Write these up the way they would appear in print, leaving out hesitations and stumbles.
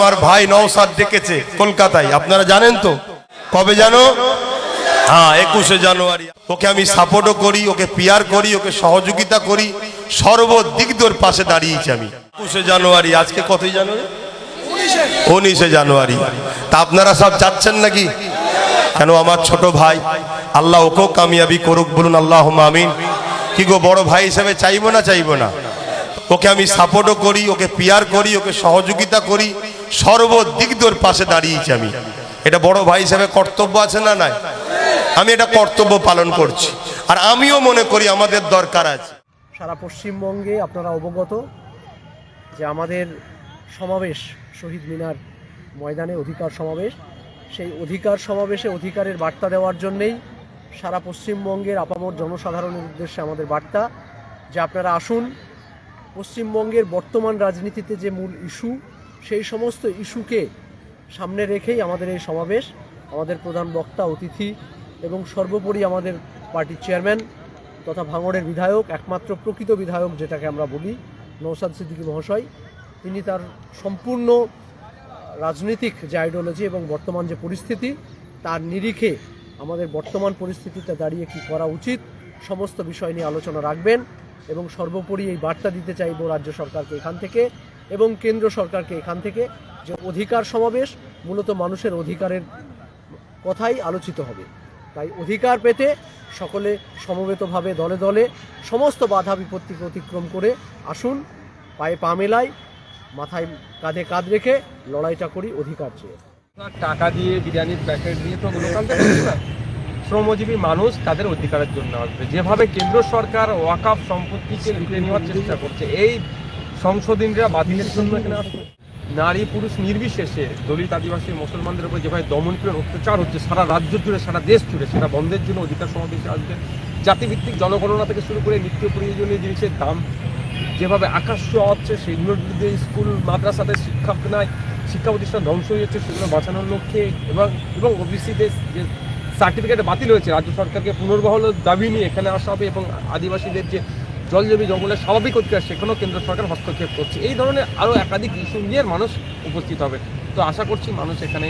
আমার ভাই নওশাদ ডেকেছে কলকাতায়, আপনারা জানেন তো কবে জানো? হ্যাঁ, 21শে জানুয়ারি। ওকে আমি সাপোর্টও করি, ওকে পিয়ার করি, ওকে সহযোগিতা করি, সর্বদিক তোর পাশে দাঁড়িয়েছি আমি। 21শে জানুয়ারি, আজকে কতই জানুয়ারি? 19শে জানুয়ারি। তা আপনারা সব যাচ্ছেন নাকি? কেন আমার ছোট ভাই, আল্লাহ ওকেও কামিয়াবি করুক, বলুন আল্লাহুম্মা আমিন। কি গো, বড় ভাই হিসেবে চাইবো না চাইবো না? ওকে আমি সাপোর্টও করি, ওকে পিয়ার করি, ওকে সহযোগিতা করি, সর্বদিক তোর পাশে দাঁড়িয়েছি আমি। এটা বড় ভাই হিসেবে কর্তব্য আছে না নাই? আমি এটা কর্তব্য পালন করছি, আর আমিও মনে করি আমাদের দরকার আছে। সারা পশ্চিমবঙ্গে আপনারা অবগত যে আমাদের সমাবেশ শহীদ মিনার ময়দানে অধিকার সমাবেশ, সেই অধিকার সমাবেশে অধিকারের বার্তা দেওয়ার জন্যেই সারা পশ্চিমবঙ্গের আপামর জনসাধারণের উদ্দেশ্যে আমাদের বার্তা যে আপনারা আসুন, পশ্চিমবঙ্গের বর্তমান রাজনীতিতে যে মূল ইস্যু, সেই সমস্ত ইস্যুকে সামনে রেখেই আমাদের এই সমাবেশ। আমাদের প্রধান বক্তা, অতিথি এবং সর্বোপরি আমাদের পার্টির চেয়ারম্যান তথা ভাঙড়ের বিধায়ক, একমাত্র প্রকৃত বিধায়ক যেটাকে আমরা বলি, নওশাদ সিদ্দিকী মহাশয়, তিনি তার সম্পূর্ণ রাজনৈতিক যে আইডিওলজি এবং বর্তমান যে পরিস্থিতি, তার নিরিখে আমাদের বর্তমান পরিস্থিতিতে দাঁড়িয়ে কী করা উচিত সমস্ত বিষয় নিয়ে আলোচনা রাখবেন। এবং সর্বোপরি এই বার্তা দিতে চাইব রাজ্য সরকারকে এখান থেকে এবং কেন্দ্র সরকারকে এখান থেকে, যে অধিকার সমাবেশ মূলত মানুষের অধিকারের কথাই আলোচিত হবে। তাই অধিকার পেতে সকলে সমবেতভাবে দলে দলে সমস্ত বাধা বিপত্তিকে অতিক্রম করে আসুন, পায়ে পা মেলাই, মাথায় কাঁধে কাঁধ রেখে লড়াইটা করি অধিকার চেয়ে। টাকা দিয়ে, বিরিয়ানির প্যাকেট দিয়ে তো লোকাল থেকে না, শ্রমজীবী মানুষ তাদের অধিকারের জন্য আসবে। যেভাবে কেন্দ্র সরকার ওয়াকফ সম্পত্তিকে লুটে নেওয়ার চেষ্টা করছে, এই সংশোধনীরা বাতিলের জন্য এখানে আসবে। নারী পুরুষ নির্বিশেষে দলিত আদিবাসী মুসলমানদের উপর যেভাবে দমনপীড়ন অত্যাচার হচ্ছে সারা রাজ্য জুড়ে, সারা দেশ জুড়ে, সেটা বন্ধের জন্য অধিকার সমাবেশে আসবে। জাতিভিত্তিক জনগণনা থেকে শুরু করে নিত্য প্রয়োজনীয় জিনিসের দাম যেভাবে আকাশ ছোঁয়া হচ্ছে, সেগুলোর বিরুদ্ধে স্কুল মাদ্রাসাতে শিক্ষা প্রতিষ্ঠান ধ্বংস হয়ে যাচ্ছে, সেগুলো বাঁচানোর লক্ষ্যে এবং ওবিসিদের যে সার্টিফিকেট বাতিল হয়েছে, রাজ্য সরকারকে পুনর্বহালের দাবি নিয়ে এখানে আসা হবে। এবং আদিবাসীদের যে জলজমি জঙ্গলের স্বাভাবিক অধিকার, সেখানেও কেন্দ্র সরকার হস্তক্ষেপ করছে। এই ধরনের আরও একাধিক ইস্যু নিয়ে মানুষ উপস্থিত হবে। তো আশা করছি মানুষ এখানে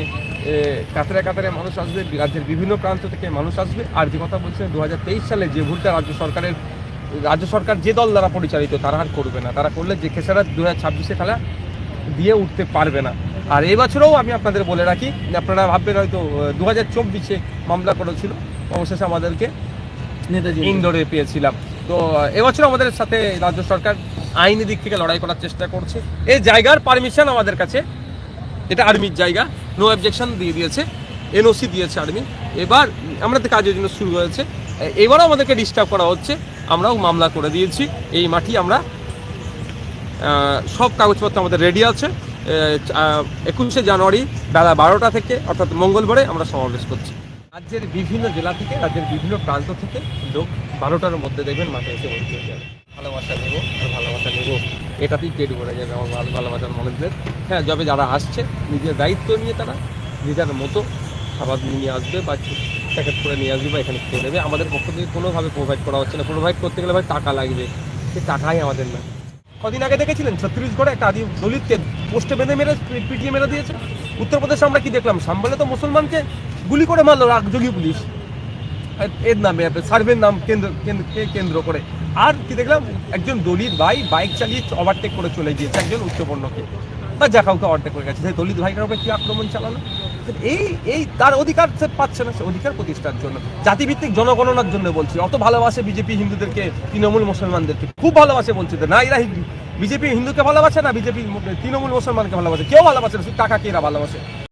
কাতারে কাতারে মানুষ আসবে, রাজ্যের বিভিন্ন প্রান্ত থেকে মানুষ আসবে। আর যে কথা বলছেন 2023 সালে যে ভুলটা রাজ্য সরকার যে দল দ্বারা পরিচালিত তারা আর করবে না, তারা করলে যে খেসারা 2026-এ খেলা দিয়ে উঠতে পারবে না। আর এবছরেও আমি আপনাদের বলে রাখি, আপনারা ভাববেন হয়তো 2024-এ মামলা করেছিল, অবশেষে আমাদেরকে ইন্দোরে পেয়েছিলাম। তো এবছর আমাদের সাথে রাজ্য সরকার আইনি দিক থেকে লড়াই করার চেষ্টা করছে। এই জায়গার পারমিশন আমাদের কাছে, এটা আর্মির জায়গা, নো অবজেকশন দিয়ে দিয়েছে, এনওসি দিয়েছে আর্মি। এবার আমাদের কাজের জন্য শুরু হয়েছে, এবারও আমাদেরকে ডিস্টার্ব করা হচ্ছে, আমরাও মামলা করে দিয়েছি। এই মাটি আমরা সব কাগজপত্র আমাদের রেডি আছে। 21শে জানুয়ারি বেলা 12টা থেকে, অর্থাৎ মঙ্গলবারে আমরা সমাবেশ করছি। রাজ্যের বিভিন্ন জেলা থেকে, রাজ্যের বিভিন্ন প্রান্ত থেকে লোক 12টার মধ্যে দেখবেন মাঠে এসে বলতে যাবে ভালোবাসা নেবো আর ভালোবাসা নেবো, এটাতেই পেট ভরে যাবে আমার ভালোবাসার মানুষদের। হ্যাঁ, যবে যারা আসছে নিজের দায়িত্ব নিয়ে তারা নিজের মতো খাবার নিয়ে আসবে বা প্যাকেট করে নিয়ে আসবে বা এখানে খেয়ে নেবে। আমাদের পক্ষ থেকে কোনোভাবে প্রোভাইড করা হচ্ছে না। প্রোভাইড করতে গেলে ভাই টাকা লাগবে, সেই টাকাই আমাদের না। কদিন আগে দেখেছিলেন ছত্তিশগড়ে একটা দলিতকে পোস্টে বেঁধে পিটিয়ে মেরে দিয়েছে। উত্তরপ্রদেশে আমরা কি দেখলাম, সাম্বালে তো মুসলমানকে গুলি করে মারলো রাগযোগী পুলিশ, এর নামে সার্ভের নাম কেন্দ্র করে। আর কি দেখলাম, একজন দলিত ভাই বাইক চালিয়ে ওভারটেক করে চলে গিয়েছে একজন উচ্চবর্ণকে, বা যা কাউকে ওভারটেক করে গেছে। সেই দলিত ভাইটার উপরে কি আক্রমণ চালানো? এই তার অধিকার সে পাচ্ছে না, সে অধিকার প্রতিষ্ঠার জন্য, জাতিভিত্তিক জনগণনার জন্য বলছি। অত ভালোবাসে বিজেপি হিন্দুদেরকে, তৃণমূল মুসলমানদেরকে খুব ভালোবাসে বলছে না, এরা বিজেপি হিন্দুকে ভালোবাসে না, বিজেপি তৃণমূল মুসলমানকে ভালোবাসে, কেউ ভালোবাসে না, শুধু টাকাকে এরা ভালোবাসে।